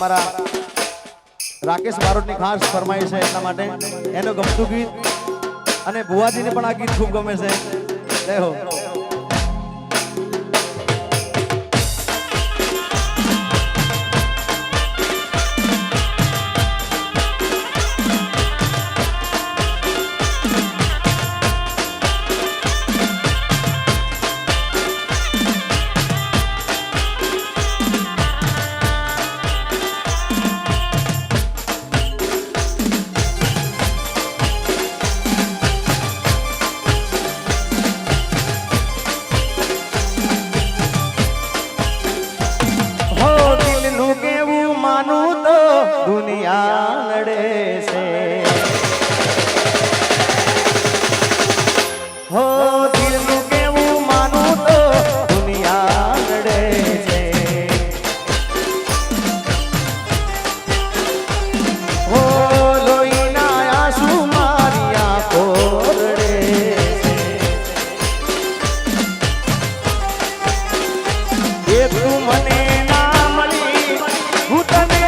અમારા રાકેશ બારોટની ખાસ ફરમાઈ છે એટલા માટે એનું ગમતું ગીત અને ભુવાજીને પણ આ ગીત ખૂબ ગમે છે જય હો દુનિયા લડે છે હો દિલનું કેવું માનું તો દુનિયા લડે છે હો લોહીના આંસુ મારી આંખો રડે છે એ તું મને ના મળી હું તને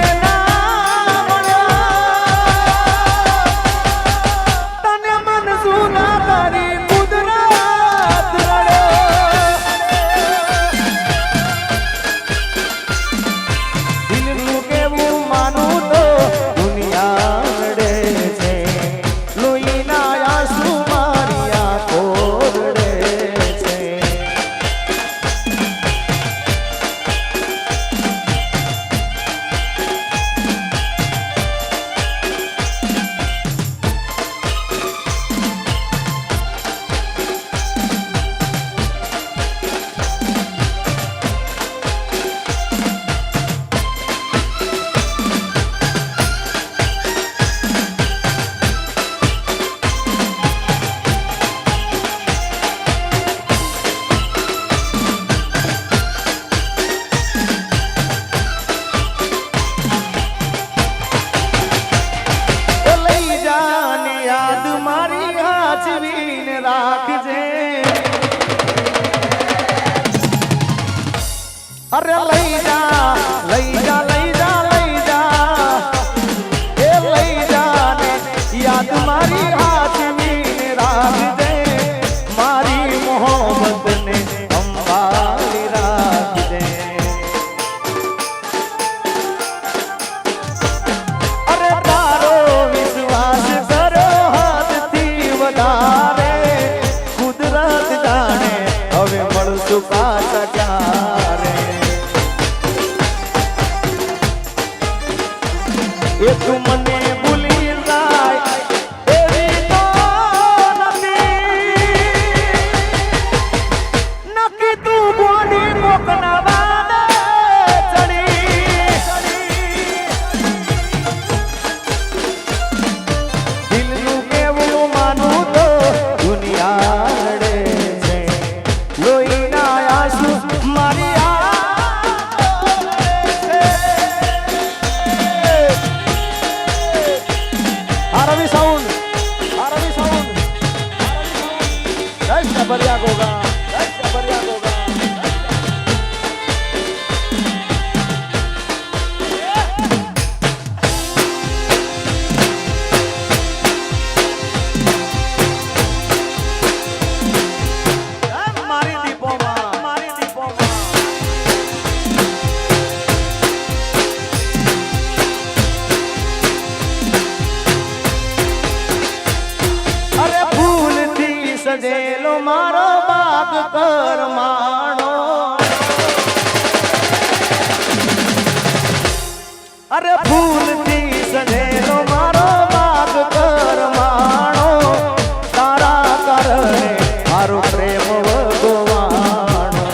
અરે લઈ જા લઈ જા લઈ જા લઈ જા એ લઈ જા ને યાદ મારી હાથવીને રાખજે મારી મોહબ્બત ને સંભાળી રાખજે અરે તારો વિશ્વાસ કરો હાથથી વધારે કુદરત જાણે હવે મળશું પાછા ક્યારે એ તું મને ભૂલી જાય એવી તો નક્કી તું બોલી મોકના વાદે ચડી દિલનું કેવું માનું તો દુનિયા લડે છે લોહીના આંસુ મારી आरवी साउंड जय सबरिया गोगा जय सबरिया गोगा मारी दीपो સજેલો મારો બાગ કરમાણો અરે ફૂલથી સજેલો મારો બાગ કરમાણો તારા કારણે મારો પ્રેમ ભગવાણો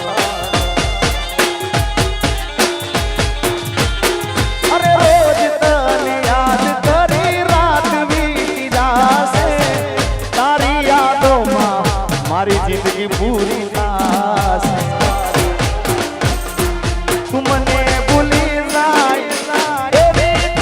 અરે રોજ તને યાદ કરી રાત વીતી જાશે તારી યાદોમાં મારી જિંદગી પૂરી થશે તું મને ભૂલી જાય એવી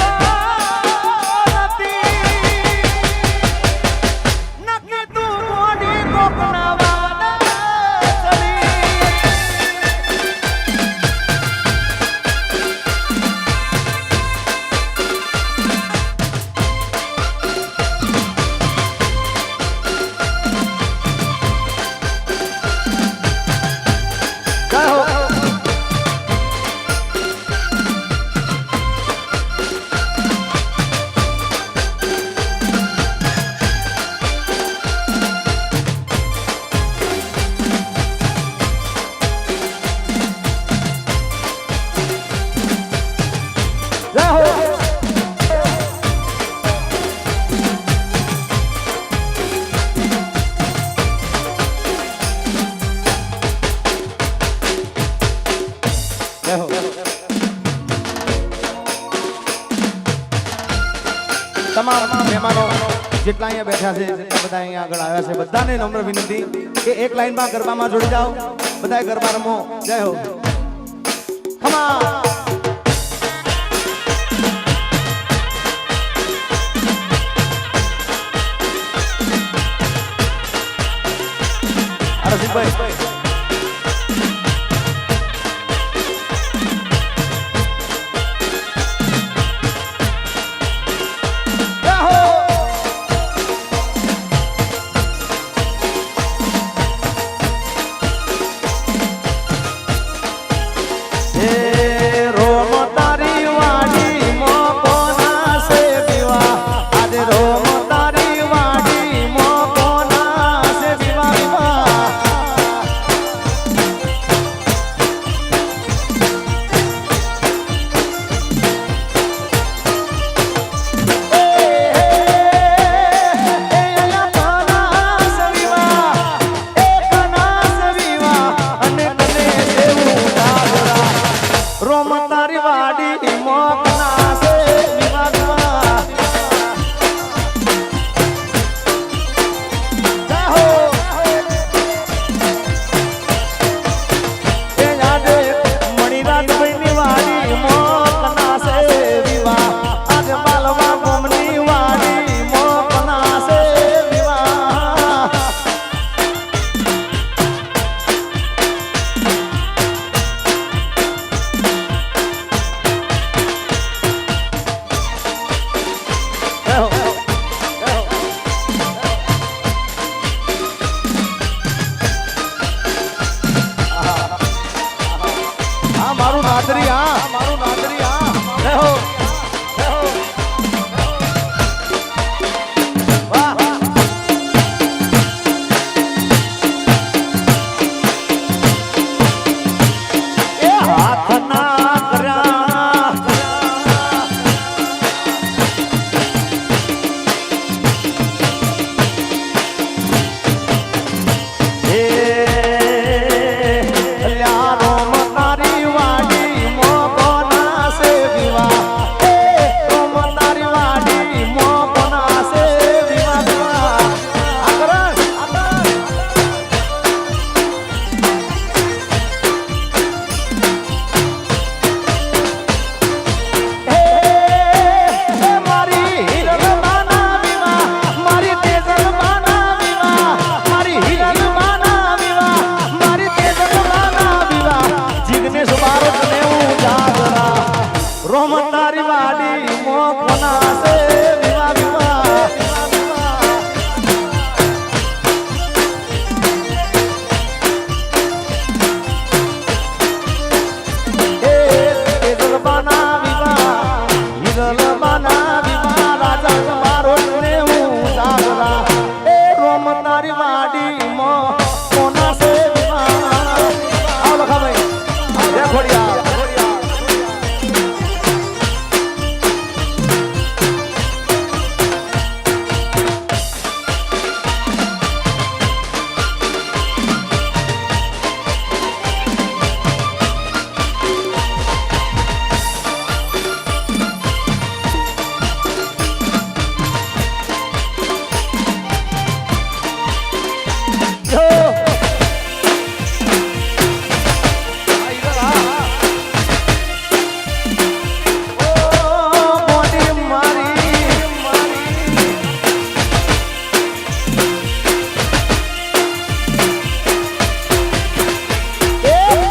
તમામ મહેમાનો જેટલા અહીંયા બેઠા છે જેટલા બધા અહીંયા આગળ આવ્યા છે બધાને નમ્ર વિનંતી કે એક લાઈનમાં ગરબામાં જોડી જાઓ બધાએ ગરબા રમો જય હો ખમા રસિકભાઈ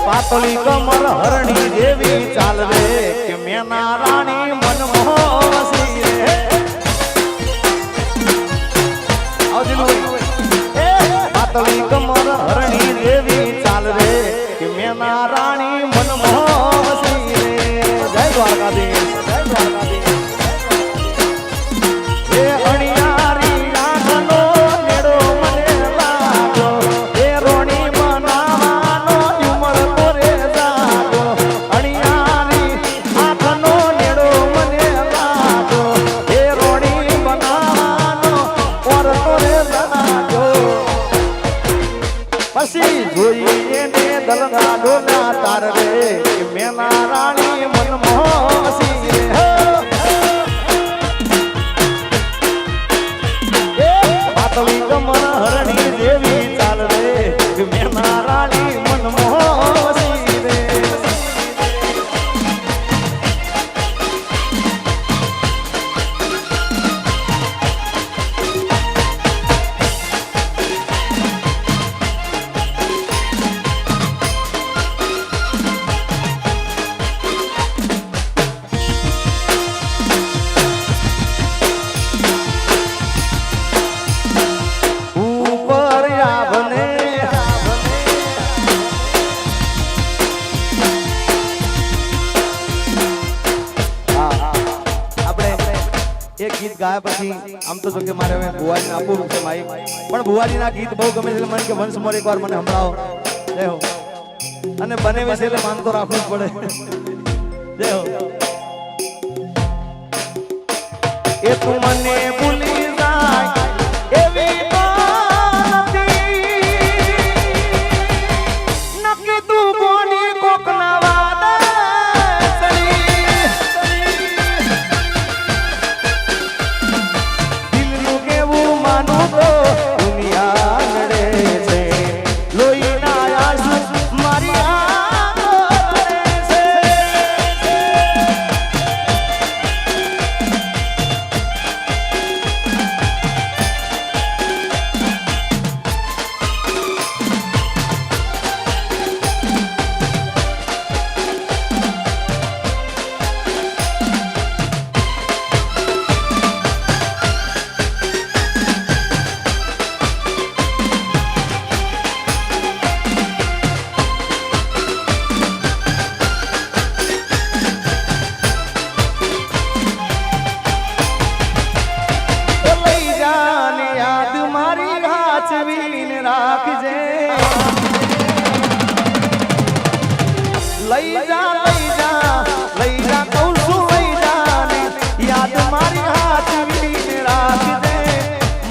પાતળી કમર હરણી જેવી ચાલ રે કે મેના રાણી મન મોહસી રે પાતળી કમર હરણી જેવી ચાલ રે કે મેના રાણી મન મોહસી રે જય દ્વારકાધીશ જય દ્વારકાધીશ એ અણિયારી આંખનો નેડો મને લાગો એ રોણી બનાવાનો ઉમર તોરે જાગો અણિયારી આંખનો નેડો મને ગાયા પછી આમ તો જો કે મારે હવે ભુવાજીને આપવું છે માઈક, પણ ભુવાજીના ગીત બહુ ગમે છે એટલે મને કે વંશ મોર એકવાર મને સંભળાવો. જય હો. અને બને વિશે એટલે માન તો રાખવું જ પડે. જય હો. એ તું મને ભૂલી જાય એવી તો નથી, નક્કી તું કોની કોકના વાદળી. દિલનું કેવું માનું તો દુનિયા લડે છે, લોહીના આંસુ મારી આંખો રડે છે. રાખજે, લઈ જા લઈ જા લઈ જા કહું છું, લઈ જા ને યાદ મારી હાથવીને રાખજે,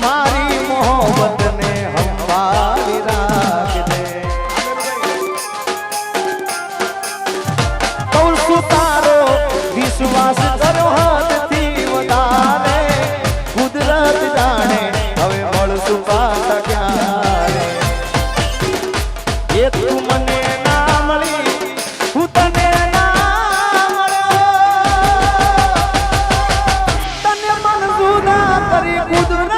મારી મોહબ્બતને સંભાળી રાખજે. કહું છું તારો વિશ્વાસ કરો હાથથી વધારે, કુદરત જાણે હવે મળશું પાછા ક્યારે. એ તું મને ના મળી, હું તને ના મળ્યો, તને મન જુદા કરી કુદરત.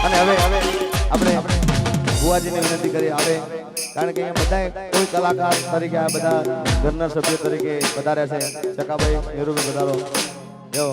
અને હવે આપણે ભુવાજીને વિનંતી કરી આવે, કારણ કે અહીંયા બધા કોઈ કલાકાર તરીકે આ બધા ઘરના સભ્યો તરીકે પધાર્યા છે. ચકાભાઈ નીરુભાઈ પધારો. જો